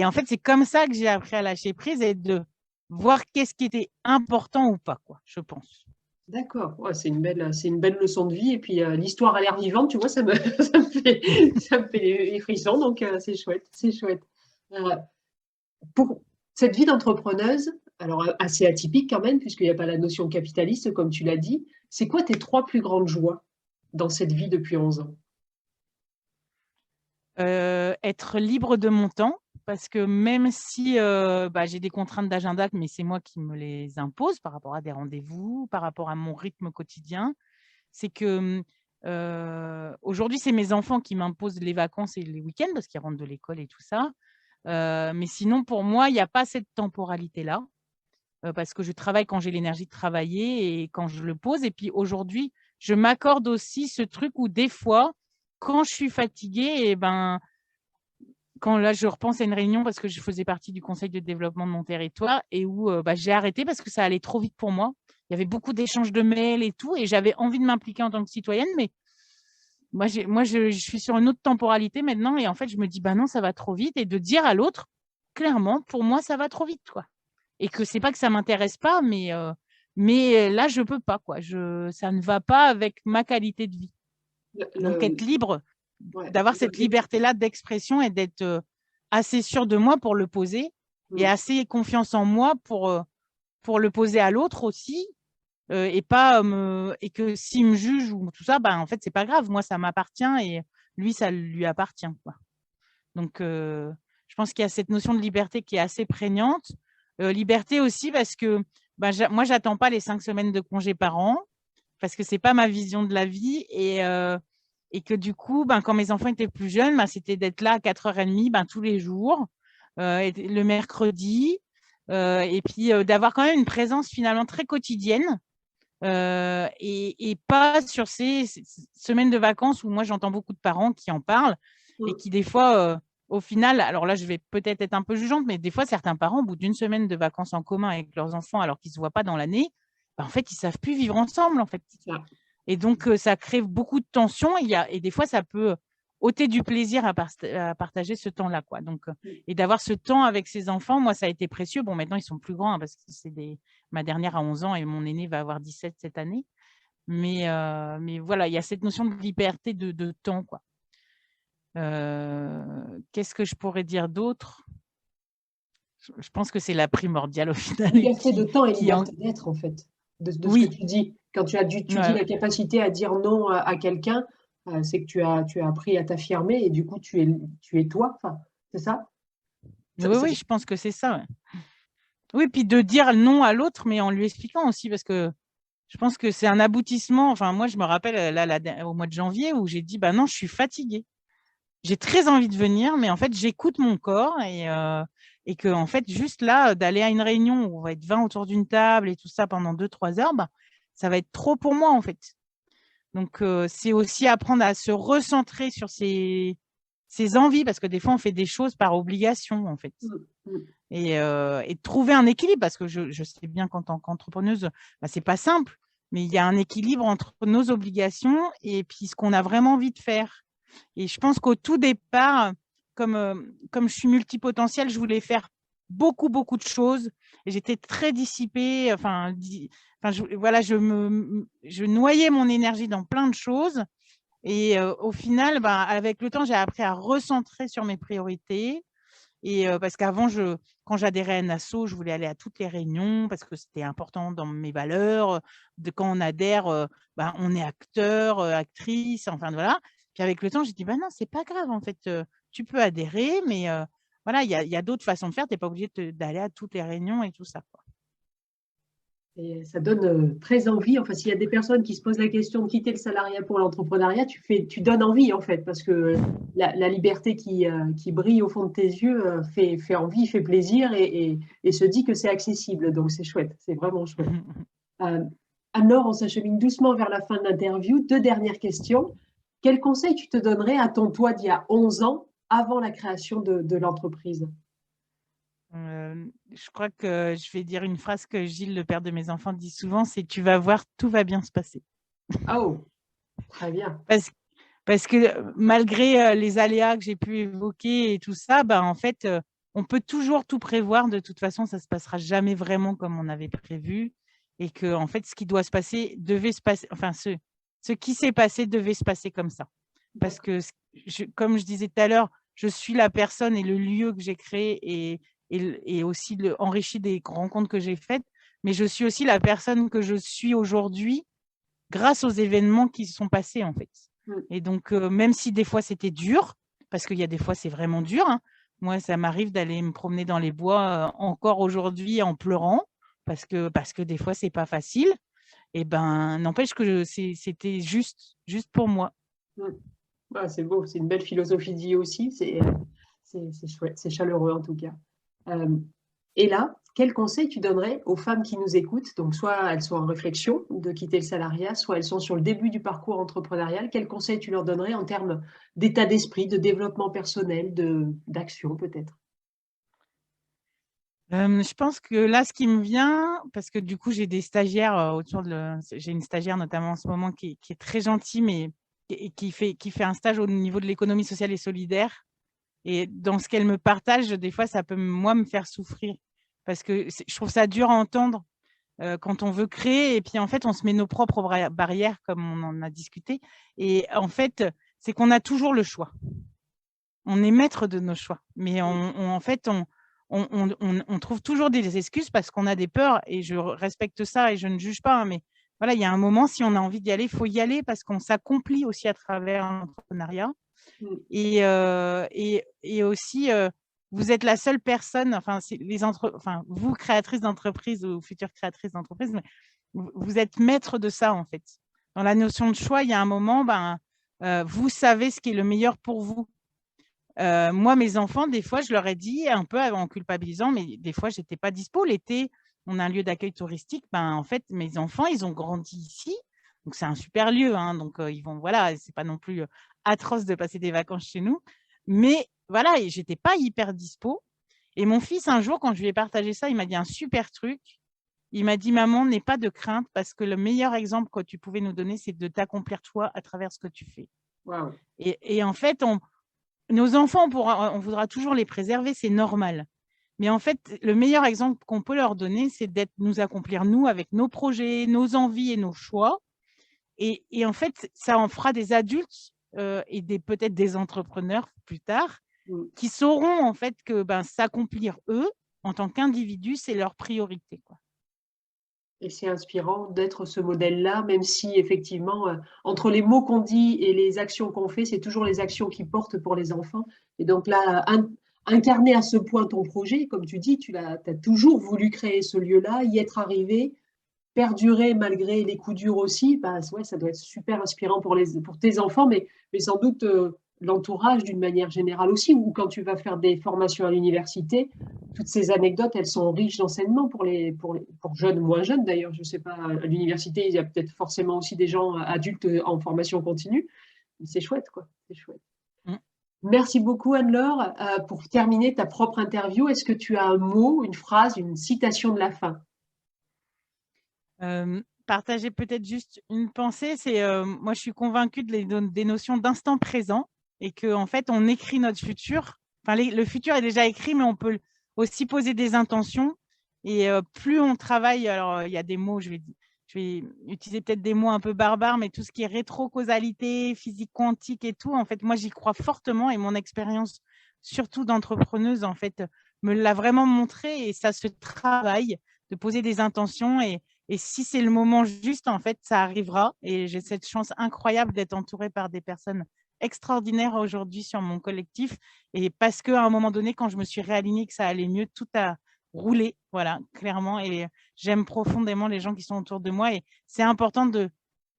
en fait, c'est comme ça que j'ai appris à lâcher prise et de voir qu'est-ce qui était important ou pas, quoi, je pense. D'accord. Ouais, c'est une belle leçon de vie. Et puis, l'histoire a l'air vivante, tu vois, ça me fait les frissons. Donc, c'est chouette, c'est chouette. Euh, pour cette vie d'entrepreneuse, alors assez atypique quand même, puisqu'il n'y a pas la notion capitaliste, comme tu l'as dit, c'est quoi tes trois plus grandes joies dans cette vie depuis 11 ans? Être libre de mon temps, parce que même si j'ai des contraintes d'agenda, mais c'est moi qui me les impose par rapport à des rendez-vous, par rapport à mon rythme quotidien, c'est que aujourd'hui, c'est mes enfants qui m'imposent les vacances et les week-ends parce qu'ils rentrent de l'école et tout ça. Mais sinon, pour moi, il n'y a pas cette temporalité-là parce que je travaille quand j'ai l'énergie de travailler et quand je le pose. Et puis aujourd'hui, je m'accorde aussi ce truc où des fois, quand je suis fatiguée, et ben, quand là, je repense à une réunion parce que je faisais partie du conseil de développement de mon territoire et où j'ai arrêté parce que ça allait trop vite pour moi. Il y avait beaucoup d'échanges de mails et tout, et j'avais envie de m'impliquer en tant que citoyenne, mais je suis sur une autre temporalité maintenant, et en fait, je me dis, bah non, ça va trop vite, et de dire à l'autre, clairement, pour moi, ça va trop vite, quoi. Et que c'est pas que ça m'intéresse pas, mais là, je peux pas, quoi. Ça ne va pas avec ma qualité de vie. Donc, Le, être libre, ouais, d'avoir cette liberté-là d'expression et d'être assez sûr de moi pour le poser et assez confiance en moi pour le poser à l'autre aussi et pas et que s'il me juge ou tout ça, en fait, c'est pas grave. Moi, ça m'appartient et lui, ça lui appartient, quoi. Donc, je pense qu'il y a cette notion de liberté qui est assez prégnante. Liberté aussi parce que moi, j'attends pas les 5 semaines de congé par an parce que c'est pas ma vision de la vie et que du coup, quand mes enfants étaient plus jeunes, c'était d'être là à 4h30 tous les jours, le mercredi, et puis d'avoir quand même une présence finalement très quotidienne et pas sur ces semaines de vacances où moi j'entends beaucoup de parents qui en parlent et qui des fois, au final, alors là je vais peut-être être un peu jugeante, mais des fois certains parents, au bout d'une semaine de vacances en commun avec leurs enfants alors qu'ils ne se voient pas dans l'année, en fait ils ne savent plus vivre ensemble en fait. ça. Et donc, ça crée beaucoup de tensions et des fois, ça peut ôter du plaisir à partager ce temps-là, quoi. Donc, et d'avoir ce temps avec ses enfants, moi, ça a été précieux. Bon, maintenant, ils sont plus grands parce que ma dernière a 11 ans et mon aîné va avoir 17 cette année. Mais voilà, il y a cette notion de liberté de temps, quoi. Qu'est-ce que je pourrais dire d'autre? Je pense que c'est la primordiale au final. Liberté de temps et qui en... liberté d'être, en fait, de ce que Oui, tu dis. Quand tu dis ouais, la capacité à dire non à quelqu'un, c'est que tu as appris à t'affirmer et du coup, tu es toi. Enfin, c'est ça? oui, je pense que c'est ça. Ouais. Oui, puis de dire non à l'autre, mais en lui expliquant aussi, parce que je pense que c'est un aboutissement. Enfin, moi, je me rappelle au mois de janvier où j'ai dit, bah non, je suis fatiguée. J'ai très envie de venir, mais en fait, j'écoute mon corps et que, en fait, juste là, d'aller à une réunion où on va être 20 autour d'une table et tout ça pendant 2-3 heures, bah, ça va être trop pour moi, en fait. Donc, c'est aussi apprendre à se recentrer sur ses envies, parce que des fois, on fait des choses par obligation, en fait. Mm, mm. Et trouver un équilibre, parce que je sais bien qu'en tant qu'entrepreneuse, bah, c'est pas simple, mais il y a un équilibre entre nos obligations et puis ce qu'on a vraiment envie de faire. Et je pense qu'au tout départ, comme je suis multipotentielle, je voulais faire beaucoup, beaucoup de choses. Et j'étais très dissipée. Voilà, je noyais mon énergie dans plein de choses. Et au final, bah, avec le temps, j'ai appris à recentrer sur mes priorités. Et parce qu'avant, quand j'adhérais à Nasso, je voulais aller à toutes les réunions parce que c'était important dans mes valeurs. Quand on adhère, bah, on est acteur, actrice, enfin voilà. Puis avec le temps, j'ai dit, bah non, c'est pas grave en fait. Tu peux adhérer, mais voilà, il y a d'autres façons de faire. Tu n'es pas obligé d'aller à toutes les réunions et tout ça, quoi. Et ça donne très envie. Enfin, s'il y a des personnes qui se posent la question de quitter le salariat pour l'entrepreneuriat, tu donnes envie en fait, parce que la liberté qui brille au fond de tes yeux fait envie, fait plaisir et se dit que c'est accessible. Donc c'est chouette, c'est vraiment chouette. Anne-Laure, on s'achemine doucement vers la fin de l'interview. Deux dernières questions. Quel conseil tu te donnerais à ton toi d'il y a 11 ans, avant la création de l'entreprise? Je crois que je vais dire une phrase que Gilles, le père de mes enfants, dit souvent, c'est: tu vas voir, tout va bien se passer. Oh, très bien. Parce Parce que malgré les aléas que j'ai pu évoquer et tout ça, bah, en fait, on peut toujours tout prévoir. De toute façon, ça ne se passera jamais vraiment comme on avait prévu. Et que, en fait, ce qui doit se passer devait se passer. Enfin, ce qui s'est passé devait se passer comme ça. Parce que, comme je disais tout à l'heure, je suis la personne et le lieu que j'ai créé et aussi enrichi des rencontres que j'ai faites. Mais je suis aussi la personne que je suis aujourd'hui grâce aux événements qui se sont passés, en fait. Mm. Et donc, même si des fois c'était dur, parce qu'il y a des fois c'est vraiment dur, hein. Moi, ça m'arrive d'aller me promener dans les bois encore aujourd'hui en pleurant, parce que des fois c'est pas facile. Et ben, n'empêche que c'était juste pour moi. Mm. Ah, c'est beau, c'est une belle philosophie de vie aussi. C'est chouette, c'est chaleureux en tout cas. Euh, et là, quel conseil tu donnerais aux femmes qui nous écoutent? Donc, soit elles sont en réflexion de quitter le salariat, soit elles sont sur le début du parcours entrepreneurial. Quel conseil tu leur donnerais en termes d'état d'esprit, de développement personnel, d'action peut-être? Je pense que là, ce qui me vient, parce que du coup, j'ai des stagiaires j'ai une stagiaire notamment en ce moment qui est très gentille, mais qui fait un stage au niveau de l'économie sociale et solidaire. Et dans ce qu'elle me partage, des fois, ça peut, moi, me faire souffrir. Parce que je trouve ça dur à entendre quand on veut créer. Et puis, en fait, on se met nos propres barrières, comme on en a discuté. Et en fait, c'est qu'on a toujours le choix. On est maître de nos choix. Mais en fait, on trouve toujours des excuses parce qu'on a des peurs. Et je respecte ça et je ne juge pas. Hein, mais voilà, il y a un moment, si on a envie d'y aller, il faut y aller parce qu'on s'accomplit aussi à travers l'entrepreneuriat. Mm. Et aussi, vous êtes la seule personne, enfin, vous, créatrice d'entreprise ou future créatrice d'entreprise, mais vous êtes maître de ça, en fait. Dans la notion de choix, il y a un moment, vous savez ce qui est le meilleur pour vous. Moi, mes enfants, des fois, je leur ai dit, un peu en culpabilisant, mais des fois, je n'étais pas dispo. L'été, on a un lieu d'accueil touristique. En fait, mes enfants, ils ont grandi ici. Donc, c'est un super lieu. Hein, donc, ils vont, voilà, c'est pas non plus atroce de passer des vacances chez nous. Mais voilà, je n'étais pas hyper dispo. Et mon fils, un jour, quand je lui ai partagé ça, il m'a dit un super truc. Il m'a dit: maman, n'aie pas de crainte parce que le meilleur exemple que tu pouvais nous donner, c'est de t'accomplir toi à travers ce que tu fais. Wow. Et en fait, nos enfants, on voudra toujours les préserver, c'est normal. Mais en fait, le meilleur exemple qu'on peut leur donner, c'est nous accomplir, nous, avec nos projets, nos envies et nos choix. Et en fait, ça en fera des adultes et peut-être des entrepreneurs plus tard Mm. qui sauront en fait que s'accomplir eux, en tant qu'individu, c'est leur priorité, quoi. Et c'est inspirant d'être ce modèle-là, même si effectivement, entre les mots qu'on dit et les actions qu'on fait, c'est toujours les actions qui portent pour les enfants. Et donc là, incarner à ce point ton projet, comme tu dis, tu as toujours voulu créer ce lieu-là, y être arrivé, perdurer malgré les coups durs aussi, bah, ouais, ça doit être super inspirant pour tes enfants, mais sans doute l'entourage d'une manière générale aussi, ou quand tu vas faire des formations à l'université, toutes ces anecdotes, elles sont riches d'enseignement pour jeunes ou moins jeunes d'ailleurs. Je ne sais pas, à l'université, il y a peut-être forcément aussi des gens adultes en formation continue. C'est chouette, quoi. C'est chouette. Mm. Merci beaucoup, Anne-Laure. Pour terminer ta propre interview, est-ce que tu as un mot, une phrase, une citation de la fin? Partager peut-être juste une pensée, c'est moi je suis convaincue des notions d'instant présent et qu'en fait on écrit notre futur. Enfin, le futur est déjà écrit, mais on peut aussi poser des intentions. Et plus on travaille, alors il y a des mots, je vais utiliser peut-être des mots un peu barbares, mais tout ce qui est rétrocausalité, physique quantique et tout, en fait, moi j'y crois fortement et mon expérience, surtout d'entrepreneuse, en fait, me l'a vraiment montré et ça se travaille de poser des intentions et si c'est le moment juste, en fait, ça arrivera. Et j'ai cette chance incroyable d'être entourée par des personnes extraordinaires aujourd'hui sur mon collectif. Et parce qu'à un moment donné, quand je me suis réalignée, que ça allait mieux, tout a roulé, voilà, clairement. Et j'aime profondément les gens qui sont autour de moi. Et c'est important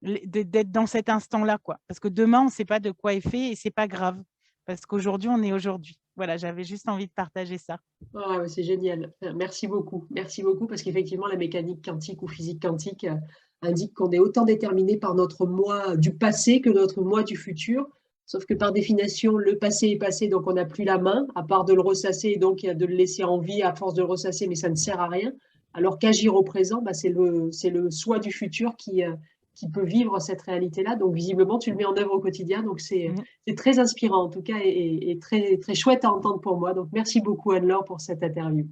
d'être dans cet instant-là, quoi. Parce que demain, on ne sait pas de quoi est fait et c'est pas grave. Parce qu'aujourd'hui, on est aujourd'hui. Voilà, j'avais juste envie de partager ça. Ah, c'est génial. Merci beaucoup. Merci beaucoup parce qu'effectivement, la mécanique quantique ou physique quantique indique qu'on est autant déterminé par notre moi du passé que notre moi du futur. Sauf que par définition, le passé est passé, donc on n'a plus la main, à part de le ressasser, donc de le laisser en vie à force de le ressasser, mais ça ne sert à rien. Alors qu'agir au présent, bah, c'est le soi du futur qui peut vivre cette réalité-là. Donc visiblement, tu le mets en œuvre au quotidien. Donc Mhm. c'est très inspirant en tout cas et très, très chouette à entendre pour moi. Donc merci beaucoup Anne-Laure pour cette interview.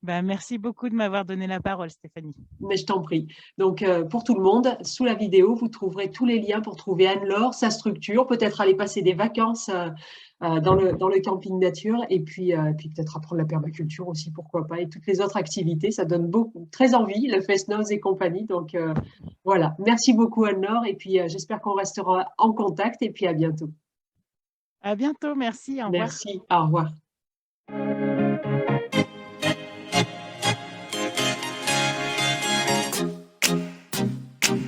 Ben, merci beaucoup de m'avoir donné la parole, Stéphanie. Mais je t'en prie. Donc pour tout le monde, sous la vidéo, vous trouverez tous les liens pour trouver Anne-Laure, sa structure, peut-être aller passer des vacances dans le camping nature et puis peut-être apprendre la permaculture aussi, pourquoi pas, et toutes les autres activités. Ça donne beaucoup, très envie, le Fest-Noz et compagnie. Donc voilà, merci beaucoup Anne-Laure et puis j'espère qu'on restera en contact et puis à bientôt. À bientôt, merci, au revoir. Merci, au revoir.